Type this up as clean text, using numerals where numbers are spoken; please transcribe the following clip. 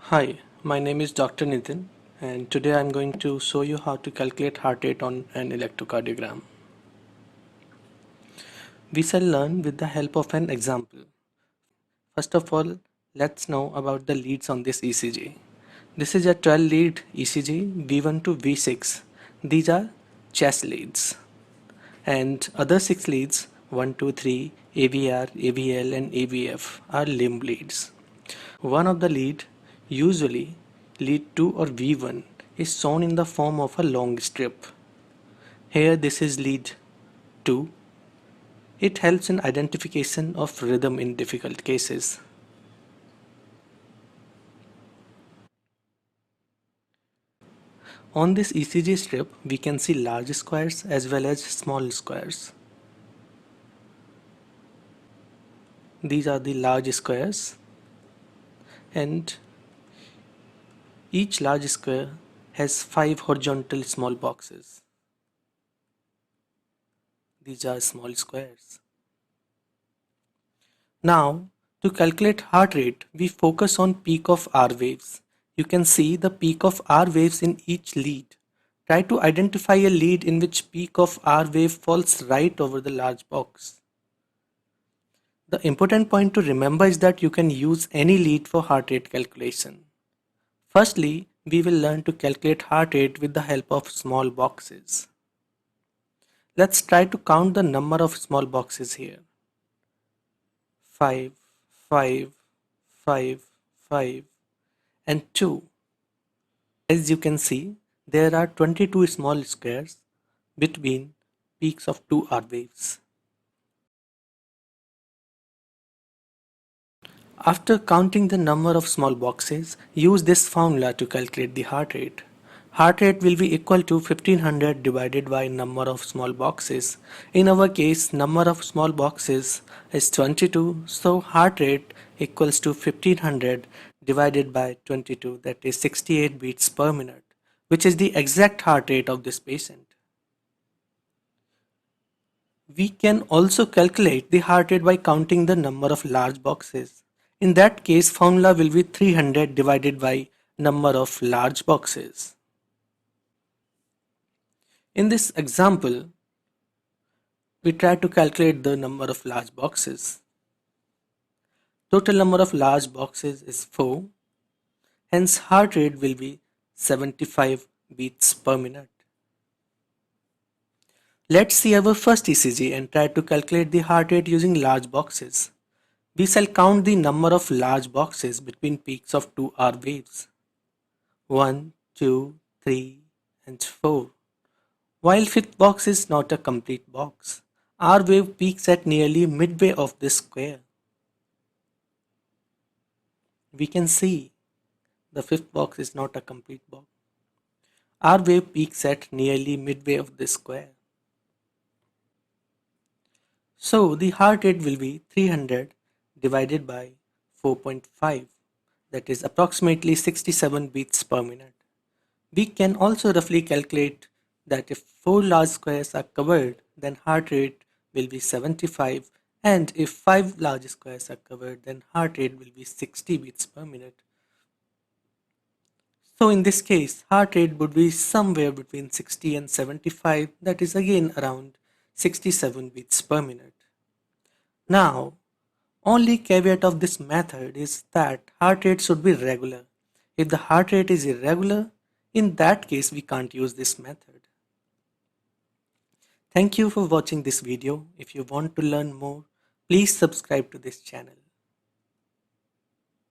Hi, my name is Dr. Nitin, and today I'm going to show you how to calculate heart rate on an electrocardiogram. We shall learn with the help of an example. First of all, let's know about the leads on this ECG. This is a 12 lead ECG V1 to V6. These are chest leads, and other 6 leads 1, 2, 3, AVR, AVL, and AVF are limb leads. One of the lead, usually lead 2 or V1, is shown in the form of a long strip. Here this is lead 2. It helps in identification of rhythm in difficult cases. On this ECG strip, we can see large squares as well as small squares. These are the large squares, and each large square has 5 horizontal small boxes. These are small squares. Now, to calculate heart rate, we focus on peak of R waves. You can see the peak of R waves in each lead. Try to identify a lead in which peak of R wave falls right over the large box. The important point to remember is that you can use any lead for heart rate calculation. Firstly, we will learn to calculate heart rate with the help of small boxes. Let's try to count the number of small boxes here. 5, 5, 5, 5, and 2. As you can see, there are 22 small squares between peaks of two R waves. After counting the number of small boxes, use this formula to calculate the heart rate. Heart rate will be equal to 1500 divided by number of small boxes. In our case, number of small boxes is 22, so heart rate equals to 1500 divided by 22, that is 68 beats per minute, which is the exact heart rate of this patient. We can also calculate the heart rate by counting the number of large boxes. In that case, formula will be 300 divided by number of large boxes. In this example, we try to calculate the number of large boxes. Total number of large boxes is 4. Hence, heart rate will be 75 beats per minute. Let's see our first ECG and try to calculate the heart rate using large boxes. We shall count the number of large boxes between peaks of two R waves. 1, 2, 3, and 4. While fifth box is not a complete box, R wave peaks at nearly midway of this square. We can see the fifth box is not a complete box. R wave peaks at nearly midway of this square. So the heart rate will be 300 divided by 4.5, that is approximately 67 beats per minute. We can also roughly calculate that if 4 large squares are covered, then heart rate will be 75, and if 5 large squares are covered, then heart rate will be 60 beats per minute. So in this case, heart rate would be somewhere between 60 and 75, that is again around 67 beats per minute. Now, only caveat of this method is that heart rate should be regular. If the heart rate is irregular, in that case we can't use this method. Thank you for watching this video. If you want to learn more, please subscribe to this channel.